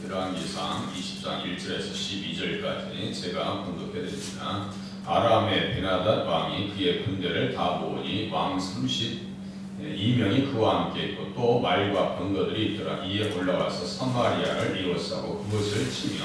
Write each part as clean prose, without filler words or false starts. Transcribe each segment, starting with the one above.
열왕기상 20장 1절에서 12절까지 제가 분석해드립니다. 아람의 베나닷 왕이 그의 군대를 다 모으니 왕 32명이 그와 함께 있고 또 말과 병거들이 있더라. 이에 올라와서 사마리아를 이웃사고 그것을 치며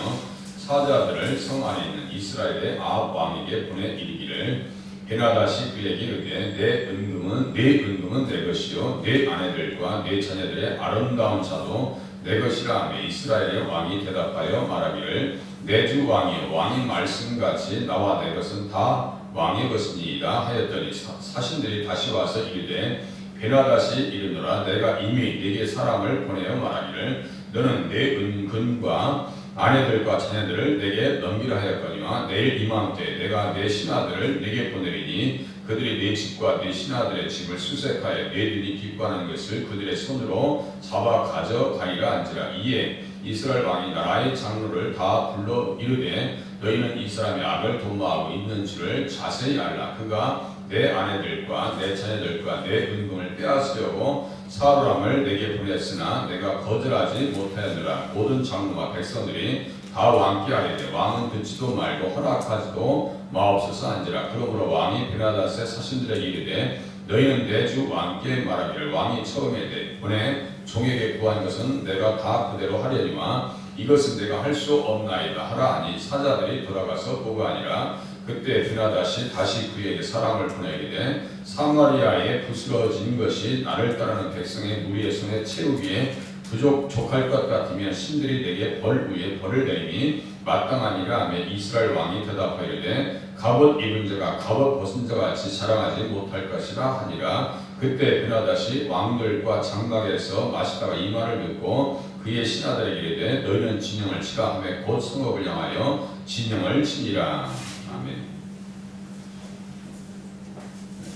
사자들을 성 안에 있는 이스라엘의 아합 왕에게 보내 이르기를 베나닷이 그에게 이르되 내 은금은 내 것이요 내 아내들과 내 자녀들의 아름다운 차도 내 것이라 하며 이스라엘의 왕이 대답하여 말하기를 내 주 왕이여 왕의 말씀같이 나와 내 것은 다 왕의 것이니이다 하였더니 사신들이 다시 와서 이르되 베나닷이 이르노라 내가 이미 네게 사람을 보내어 말하기를 너는 내 은근과 아내들과 자녀들을 내게 넘기라 하였거니와 내일 이맘때 내가 내 신하들을 내게 보내리니 그들이 내 집과 내 신하들의 집을 수색하여 내 눈이 기뻐하는 것을 그들의 손으로 잡아 가져가리라 한지라. 이에 이스라엘 왕이 나라의 장로를 다 불러 이르되 너희는 이 사람의 악을 도모하고 있는 줄을 자세히 알라. 그가 내 아내들과 내 자녀들과 내 은금을 빼앗으려고 사로람을 내게 보냈으나 내가 거절하지 못하였느라. 모든 장로와 백성들이 다 왕께 하리되 왕은 듣지도 말고 허락하지도 마옵소서 한지라. 그러므로 왕이 베나닷의 사신들에게 이르되 너희는 내 주 왕께 말하기를 왕이 처음에 보내 종에게 구한 것은 내가 다 그대로 하려니와 이것은 내가 할 수 없나이다 하라 하니 사자들이 돌아가서 보고하니라. 그때 베나닷이 다시 그에게 사람을 보내기되 사마리아에 부스러진 것이 나를 따르는 백성의 무리의 손에 채우기에 부족할 것 같으면 신들이 내게 벌 위에 벌을 내리니 마땅하니라 하며 이스라엘 왕이 대답하이르되 갑옷 입은 자가 갑옷 벗은 자 같이 자랑하지 못할 것이라 하니라. 그때 베나닷이 왕들과 장막에서 마시다가 이 말을 듣고 그의 신하들에게 이르되 너희는 진영을 치라 하며 곧 성읍을 향하여 진영을 치니라. 아멘.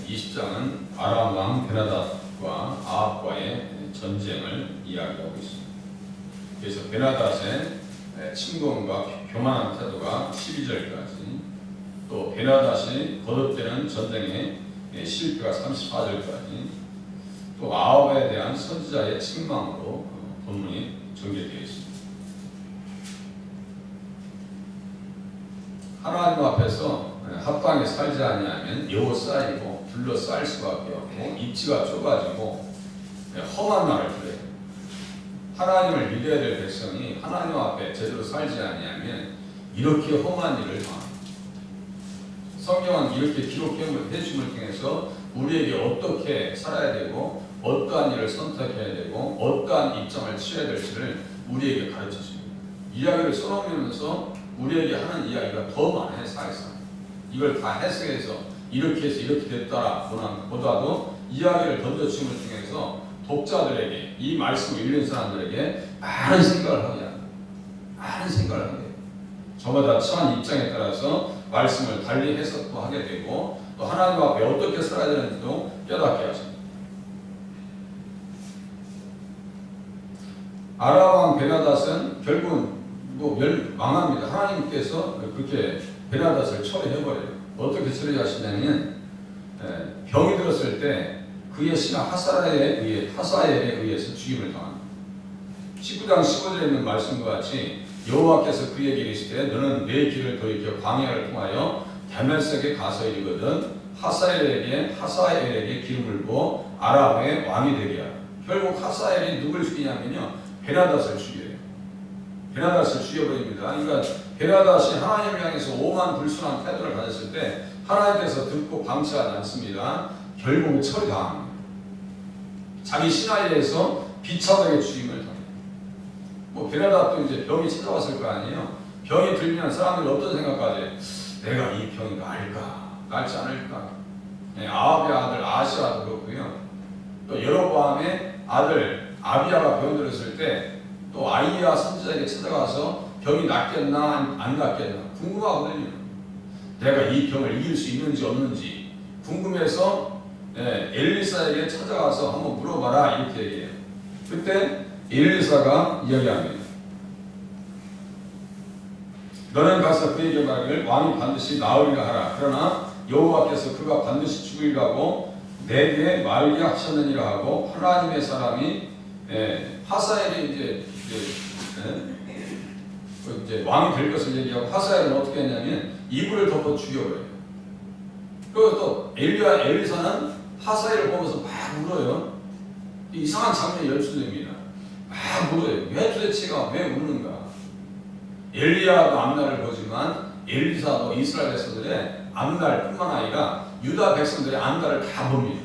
20장은 아람 왕 베나닷과 아합과의 전쟁을 이야기하고 있습니다. 그래서 베나닷의 침공과 교만한 태도가 12절까지, 또 베나닷이 거듭되는 전쟁의 실패가 34절까지, 또 아합에 대한 선지자의 책망으로 본문이 전개되어 있습니다. 하나님 앞에서 합당히 살지 아니하면 여호싸이고 둘러싸일 수밖에 없고 입지가 좁아지고 험한 말을 들어요. 하나님을 믿어야 될 백성이 하나님 앞에 제대로 살지 아니하면 이렇게 험한 일을 당합니다. 성경은 이렇게 기록해 줌을 통해서 우리에게 어떻게 살아야 되고 어떠한 일을 선택해야 되고 어떠한 입장을 취해야 될지를 우리에게 가르쳐 줍니다. 이야기를 써놓으면서 우리에게 하는 이야기가 더 많아요. 사회상 이걸 다 해석해서 이렇게 해서 이렇게 됐다라 보다도 이야기를 던져줌을 통해서 독자들에게 이 말씀을 읽는 사람들에게 많은 생각을 하게 합니다. 많은 생각을 하게 돼요. 저마다 처한 입장에 따라서 말씀을 달리 해석도 하게 되고 또 하나님 앞에 어떻게 살아야 되는지도 깨닫게 하십니다. 아람 왕 베나닷은 결국은 망합니다. 하나님께서 그렇게 베나닷을 처리해버려요. 어떻게 처리하시냐면 병이 들었을 때 그의 신하 하사엘에 의해서 죽임을 당합니다. 19장 15절에 있는 말씀과 같이 여호와께서 그에게 이르시되 너는 내 길을 돌이켜 광야를 통하여 다메섹에 가서 이르거든 하사엘에게 기름을 부어 아람의 왕이 되게 하라. 결국 하사엘이 누굴 죽이냐면요 베나닷을 죽여요. 베나닷을 죽여버립니다. 그러니까 베나닷이 하나님을 향해서 오만 불순한 태도를 가졌을 때 하나님께서 듣고 방치하지 않습니다. 결국 처리당합니다. 자기 신하에 대해서 비참하게 죽임을 당해요. 베나닷도 이제 병이 찾아왔을 거 아니에요. 병이 들면 사람들이 어떤 생각까지 내가 이 병이 날지 않을까. 아합의 아들 아시아도 그렇고요. 또 여로보암의 아들 아비야가 병 들었을 때 또 아이야 선지자에게 찾아가서 병이 낫겠나 안 낫겠나 궁금하거든요. 내가 이 병을 이길 수 있는지 없는지 궁금해서 엘리사에게 찾아가서 한번 물어봐라 이렇게 얘기해요. 그때 엘리사가 이야기합니다. 너는 가서 그에게 말하기를 왕이 반드시 나으리라 하라. 그러나 여호와께서 그가 반드시 죽으리라고 내게 말게 하셨느니라 하고 하나님의 사람이 하사엘이 이제 이제 왕이 될 것을 얘기하고 하사엘은 어떻게 했냐면 이불을 덮어 죽여버려요. 그리고 또 엘리야 엘리사는 하사엘을 보면서 막 울어요. 이상한 장면이 연출됩니다. 막 울어요. 왜 도대체가 왜 우는가? 엘리야도 앞날을 보지만 엘리사도 이스라엘 백성들의 앞날뿐만 아니라 유다 백성들의 앞날을 다 봅니다.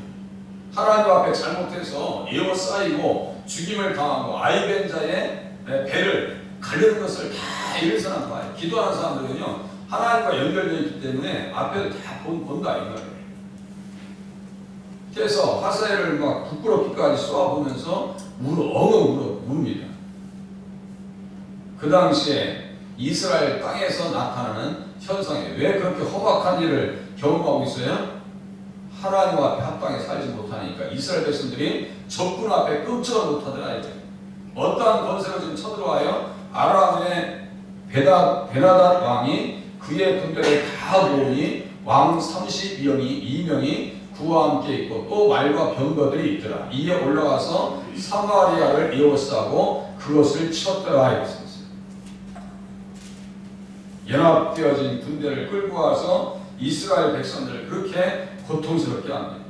하나님 앞에 잘못해서 에워싸이고 죽임을 당하고 아이벤 자의 배를 가르는 것을 다 엘리사는 봐요. 기도하는 사람들은요 하나님과 연결되어 있기 때문에 앞에도 다 본다 이 말이에요. 그래서 하사엘을 막 부끄럽기까지 쏘아보면서 엉엉 우릅니다. 그 당시에 이스라엘 땅에서 나타나는 현상에 왜 그렇게 험악한 일을 경험하고 있어요? 하나님 앞에 합당에 살지 못하니까 이스라엘 백성들이 적군 앞에 끔찍을 못하더라. 어떠한 권세가 지금 쳐들어와요? 아람의 베나닷 왕이 그의 군대를 다 모으니 왕 32명이 그와 함께 있고 또 말과 병거들이 있더라. 이에 올라가서 사마리아를 에워싸고 그것을 쳤더라. 이랬습니다. 연합되어진 군대를 끌고 와서 이스라엘 백성들을 그렇게 고통스럽게 합니다.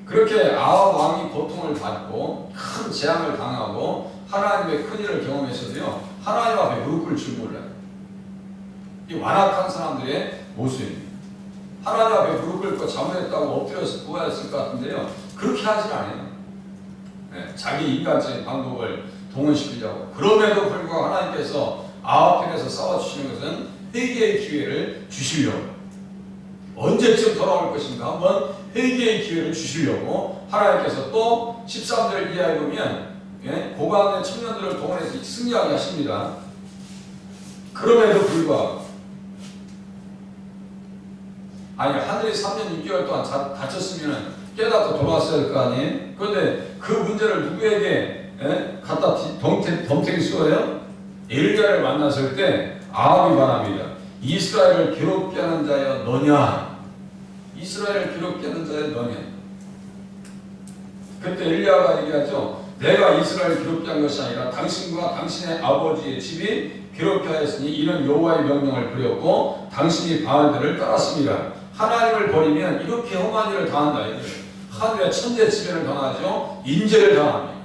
그렇게 아합 왕이 고통을 받고 큰 재앙을 당하고 하나님의 큰일을 경험했어도요 하나님 앞에 무릎 꿇을 줄 몰라요. 이 완악한 사람들의 모습입니다. 하나님 앞에 무릎 꿇고 잘못했다고 엎드려서 구하였을 것 같은데요 그렇게 하진 않아요. 자기 인간적인 방법을 동원시키려고. 그럼에도 불구하고 하나님께서 아합 편에서 싸워주시는 것은 회개의 기회를 주시려고. 언제쯤 돌아올 것인가 한번 회개의 기회를 주시려고 하나님께서 또 13절 이하에 보면 고관의 청년들을 동원해서 승리하게 하십니다. 그럼에도 불구하고 하늘이 3년 6개월 동안 닫혔으면 깨닫고 돌아왔어야 할 거 아니에요? 그런데 그 문제를 누구에게 갖다 덤태기 씌워요? 엘리야를 만났을 때 아합이 말합니다. 이스라엘을 괴롭게 하는 자여 너냐? 이스라엘을 괴롭게 하는 자여 너냐? 그때 엘리야가 얘기하죠. 내가 이스라엘을 괴롭게 한 것이 아니라 당신과 당신의 아버지의 집이 괴롭게 하였으니 이는 여호와의 명령을 버렸고 당신이 바알들을 따랐습니다. 하나님을 버리면 이렇게 험한 일을 당한다. 하늘의 천재지변을 당하죠. 인재를 당합니다.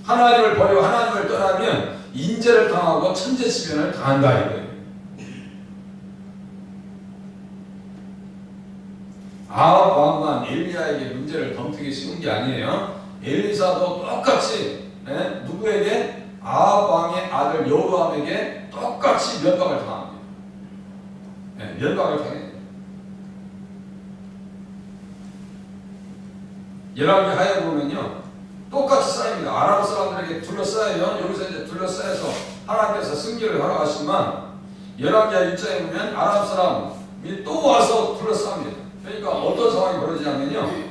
하나님을 버리고 하나님을 떠나면 인재를 당하고 천재지변을 당한다. 이거예요. 아합 왕만 엘리야에게 문제를 덤태기 씌운 게 아니에요. 엘리사도 똑같이 누구에게? 아합 왕의 아들 여로함에게 똑같이 면박을 당합니다. 면박을 당해요. 열왕기 하에 보면요 똑같이 쌓입니다. 아람 사람들에게 둘러싸여요. 여기서 이제 둘러싸여서 하나님께서 승리를 허락하시지만 열왕기하 1장에 보면 아람 사람이 또 와서 둘러쌉니다. 그러니까 어떤 상황이 벌어지냐면요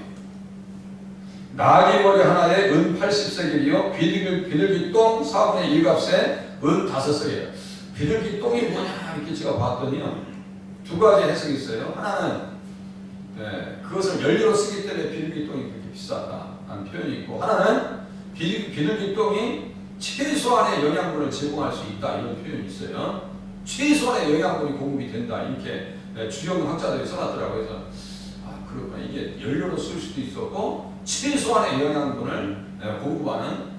나귀머리 하나에 은 80세겔이요 비둘기 똥 4분의 1값에 은 5세겔. 비둘기 똥이 뭐냐 이렇게 제가 봤더니요 두 가지 해석이 있어요. 하나는 그것을 연료로 쓰기 때문에 비둘기 똥이 그렇게 비싸다라는 표현이 있고, 하나는 비둘기 똥이 최소한의 영양분을 제공할 수 있다 이런 표현이 있어요. 최소한의 영양분이 공급이 된다 이렇게 주요 학자들이 써놨더라고요. 그래서 그렇구나, 이게 연료로 쓸 수도 있었고 최소한의 영양분을 공급하는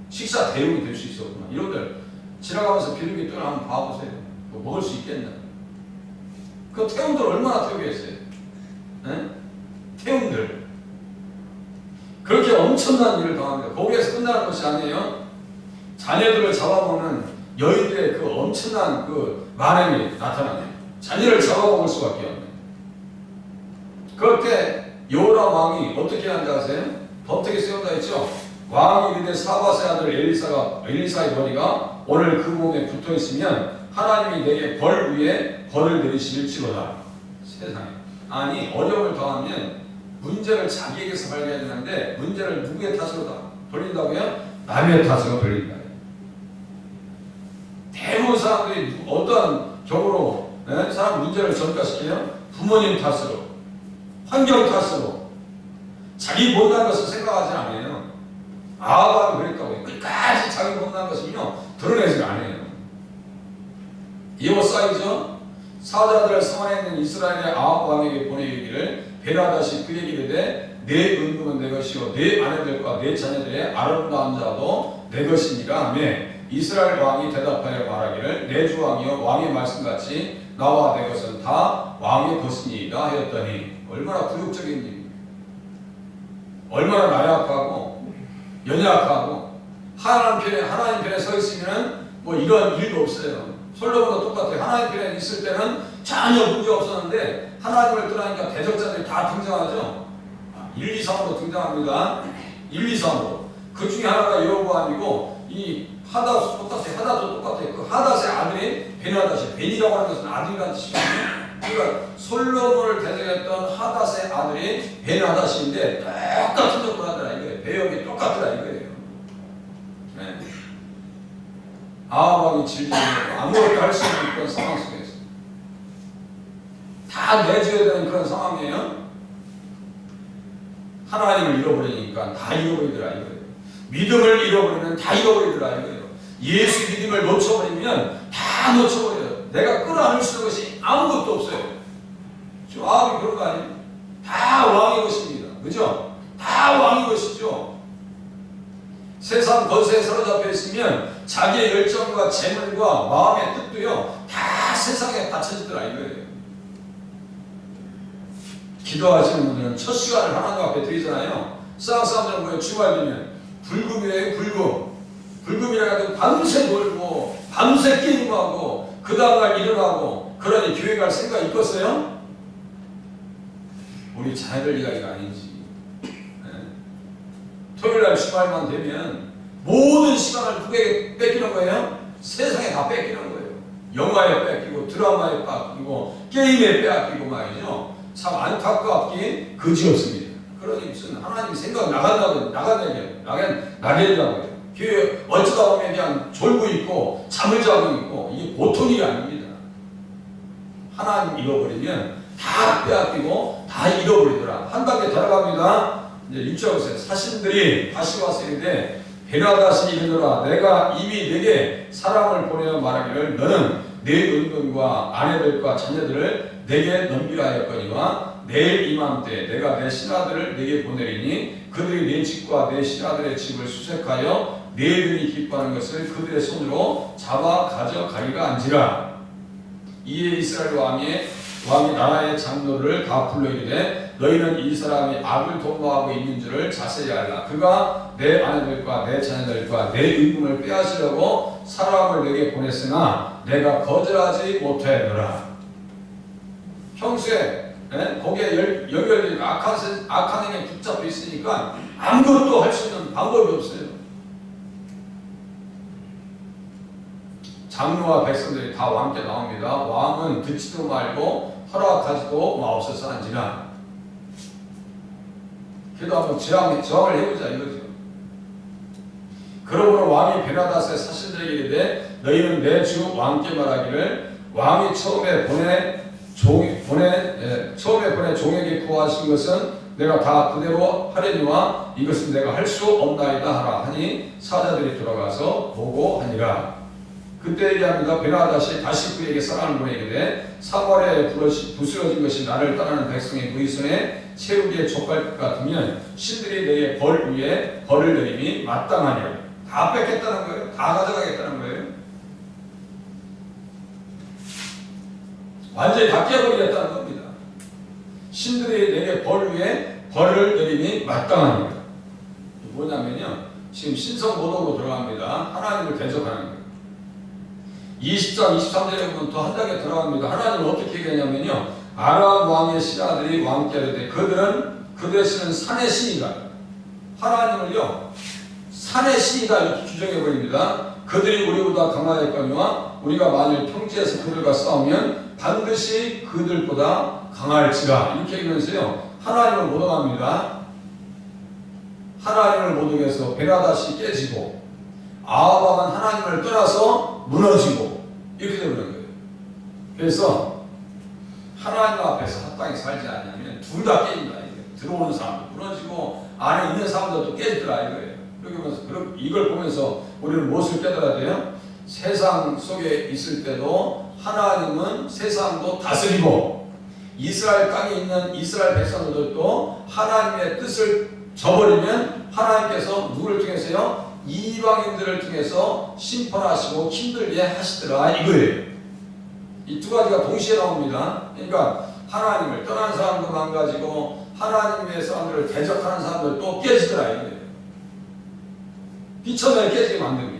식사 대용이 될 수 있었구나. 이런들 지나가면서 비둘기 똥을 한번 봐보세요. 먹을 수 있겠나? 그 태움들 얼마나 태우겠어요? 태움들 그렇게 엄청난 일을 당합니다. 거기에서 끝나는 것이 아니에요. 자녀들을 잡아먹는 여인들의 그 엄청난 그 만행이 나타나네요. 자녀를 잡아먹을 수밖에 없네요. 그럴 때 여호람 왕이 어떻게 하는지 아세요? 덤태기 세운다 했죠. 왕이 이르되 사밧의 아들 엘리사의 머리가 오늘 그 몸에 붙어 있으면 하나님이 내게 벌 위에 벌을 내리실지로다. 세상에. 아니 어려움을 당하면 문제를 자기에게서 발견해야 되는데 문제를 누구의 탓으로 다 돌린다고요? 남의 탓으로 돌린다. 대부분 사람들이 어떠한 경우로 사람 문제를 전가시켜요? 부모님 탓으로, 환경 탓으로. 자기 못난 것을 생각하지 않아요. 아합이 그랬다고요. 끝까지 자기 못난 것은요 드러내지가 않아요. 이웃사이죠. 사자들을 성안에 있는 이스라엘의 아합 왕에게 보내기를 베나다시 그에게 이르되 내 은금은 내 것이요 내 아내들과 내 자녀들의 아름다운 자도 내 것이니라 하며 이스라엘 왕이 대답하여 말하기를 내 주 왕이여 왕의 말씀같이 나와 내 것은 다 왕의 것이니이다 하였더니 얼마나 굴욕적인 일입니까? 얼마나 나약하고 연약하고 하나님 편에 서 있으면 뭐 이런 일도 없어요. 솔로몬도 똑같아요. 하나님 편에 있을 때는 전혀 문제 없었는데 하나님을 떠나니까 대적자들이 다 등장하죠. 1, 2, 3으로 등장합니다. 1, 2, 3으로. 그 중에 하나가 여로보암이고 이 하닷도 똑같아요. 하닷도 똑같아요. 그 하닷의 아들이 베나닷이 벤이라고 하는 것은 아들이라는 뜻이거든요. 그러니까 솔로몬을 대적했던 하닷의 아들이 베나닷인데 똑같은 적을 하더라 이거예요. 배역이 똑같더라 이거예요. 네. 아합 왕이 질주하고 아무것도 할 수 없는 그런 상황 속에서 다 내줘야 되는 그런 상황이에요. 하나님을 잃어버리니까 다 잃어버리더라 이거예요. 믿음을 잃어버리면 다 잃어버리더라 이거예요. 예수 믿음을 놓쳐버리면 다 놓쳐버려요. 내가 끌어안을 수 있는 것이 아무것도 없어요. 지금 아합이 그런 거 아니에요? 다 왕의 것입니다. 그죠? 다 왕의 것이죠. 세상 것에 사로잡혀 있으면 자기의 열정과 재물과 마음의 뜻도요 다 세상에 바쳐지더라 이거예요. 기도하시는 분들은 첫 시간을 하나님 앞에 드리잖아요. 사람들은 뭐예요? 주말 되면 불금이에요. 불금이라 해도 밤새 놀고 밤새 게임하고 그 다음날 일어나고 그러니 교회 갈 생각 있겠어요? 우리 자녀들 이야기가 아닌지. 토요일날 주말만 되면 모든 시간을 누구에게 뺏기는 거예요? 세상에 다 뺏기는 거예요. 영화에 뺏기고 드라마에 뺏기고 게임에 뺏기고 말이죠. 참 안타깝게 그지없습니다. 그러니 무슨 하나님 생각 나가려고요. 교회 어쩌다 보면 그냥 졸고 있고 잠을 자고 있고 이게 보통 일이 아닙니다. 하나님 잃어버리면 다 빼앗기고 다 잃어버리더라. 한 단계 들어갑니다. 이제 6절 보세요. 사신들이 다시 와서 이르되 베나닷이 이르노라 내가 이미 내게 사람을 보내어 말하기를 너는 내 은금과 아내들과 자녀들을 내게 넘기라 하였거니와 내일 이맘때 내가 내 신하들을 내게 보내리니 그들이 내 집과 내 신하들의 집을 수색하여 내 눈이 기뻐하는 것을 그들의 손으로 잡아 가져가리라 한지라. 이에 이스라엘 왕이 나라의 장로를 다 불러 이르되 너희는 이 사람이 악을 도모하고 있는 줄을 자세히 알라. 그가 내 아내들과 내 자녀들과 내 은금을 빼앗으려고 사람을 내게 보냈으나 내가 거절하지 못하였노라. 평소에 거기에 연결된 악한 행에 붙잡혀 있으니까 아무것도 할 수 있는 방법이 없어요. 장로와 백성들이 다 왕께 나옵니다. 왕은 듣지도 말고 허락하지도 마옵소서 한지라. 그래도 한번 저항을 해보자 이거죠. 그러므로 왕이 베나닷의 사신들에게 이르되 너희는 내 주 왕께 말하기를 왕이 처음에 보내 종에게 구하신 것은 내가 다 그대로 하려니와 이것은 내가 할 수 없나이다 하라 하니 사자들이 돌아가서 보고하니라. 그때 얘기합니다. 베나닷이 다시 그에게 사람을 보내기되 사마리아에 부스러진 것이 나를 따르는 백성의 무리 손에 채우기에 족할 것 같으면 신들이 내게 벌 위에 벌을 내림이 마땅하니라. 다 뺏겠다는 거예요. 다 가져가겠다는 거예요. 완전히 다 깨버리겠다는 겁니다. 신들이 내게 벌 위에 벌을 내림이 마땅하니라. 뭐냐면요. 지금 신성 모독으로 들어갑니다. 하나님을 대적하는 거예요. 20장 23절에 보면 또 한 단계 들어갑니다. 하나님은 어떻게 얘기하냐면요. 아람 왕의 신하들이 왕께 이르되 그들의 신은 산의 신이다. 하나님을요. 산의 신이다 이렇게 규정해버립니다. 그들이 우리보다 강하였거니와 우리가 만일 평지에서 그들과 싸우면 반드시 그들보다 강할지라. 이렇게 얘기하면서요. 하나님을 모독합니다. 하나님을 모독해서 베나닷이 깨지고 아합 왕은 하나님을 떠나서 무너지고 이렇게 되는 거예요. 그래서 하나님 앞에서 합당히 살지 않으면 둘 다 깨진다. 들어오는 사람도 무너지고 안에 있는 사람들도 깨지더라 이거예요. 이걸 보면서 우리는 무엇을 깨달아야 돼요? 세상 속에 있을 때도 하나님은 세상도 다스리고 이스라엘 땅에 있는 이스라엘 백성들도 하나님의 뜻을 저버리면 하나님께서 누구를 통해서요? 이방인들을 통해서 심판하시고 힘들게 하시더라 이거예요. 이 두 가지가 동시에 나옵니다. 그러니까 하나님을 떠난 사람도 망가지고 하나님의 사람들을 대적하는 사람들도 깨지더라 이거예요. 비천에 깨지게 만듭니다.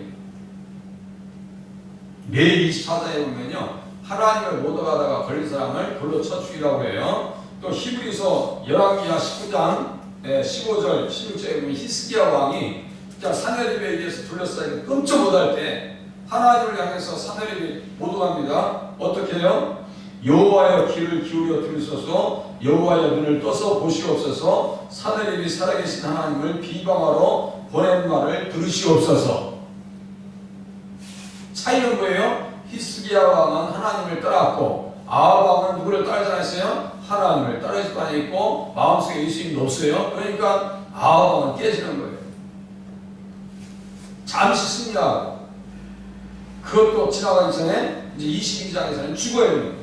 레위기 24장에 보면요, 하나님을 못 얻어가다가 걸린 사람을 돌로 쳐 죽이라고 해요. 또 히브리서 열왕기하 19장 15절 16절에 보면 히스기야 왕이 사내립에 의해서 둘러싸이고 끔찍 못할 때 하나님을 향해서 사내립이 모독합니다. 어떻게 해요? 여호와여 귀를 기울여 들으소서, 여호와여 눈을 떠서 보시옵소서, 사내립이 살아계신 하나님을 비방하러 보낸 말을 들으시옵소서. 차이는 뭐예요? 히스기야 왕은 하나님을 따랐고 아합 왕은 누구를 따르지 않았어요? 하나님을 따르지 않았고 마음속에 예수님이 없어요. 그러니까 아합 왕은 깨지는 거예요. 잠시 승리하고 그것도 지나가기 전에 이제 22장에서는 죽어야 됩니다.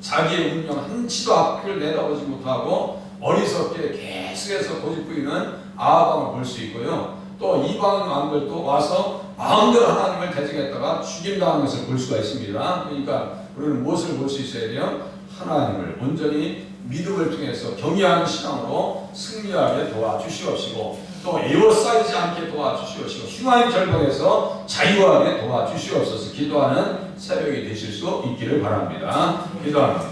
자기의 운명 한치도 앞을 내다보지 못하고 어리석게 계속해서 고집부리는 아합 왕을 볼 수 있고요. 또 이방인 왕들도 와서 마음대로 하나님을 대적했다가 죽임당하는 것을 볼 수가 있습니다. 그러니까 우리는 무엇을 볼 수 있어야 돼요? 하나님을 온전히 믿음을 통해서 경외하는 신앙으로 승리하게 도와주시옵시고 또 에워싸이지 않게 도와주시옵시고 흉한 결박에서 자유하게 도와주시옵소서. 기도하는 새벽이 되실 수 있기를 바랍니다. 기도합니다.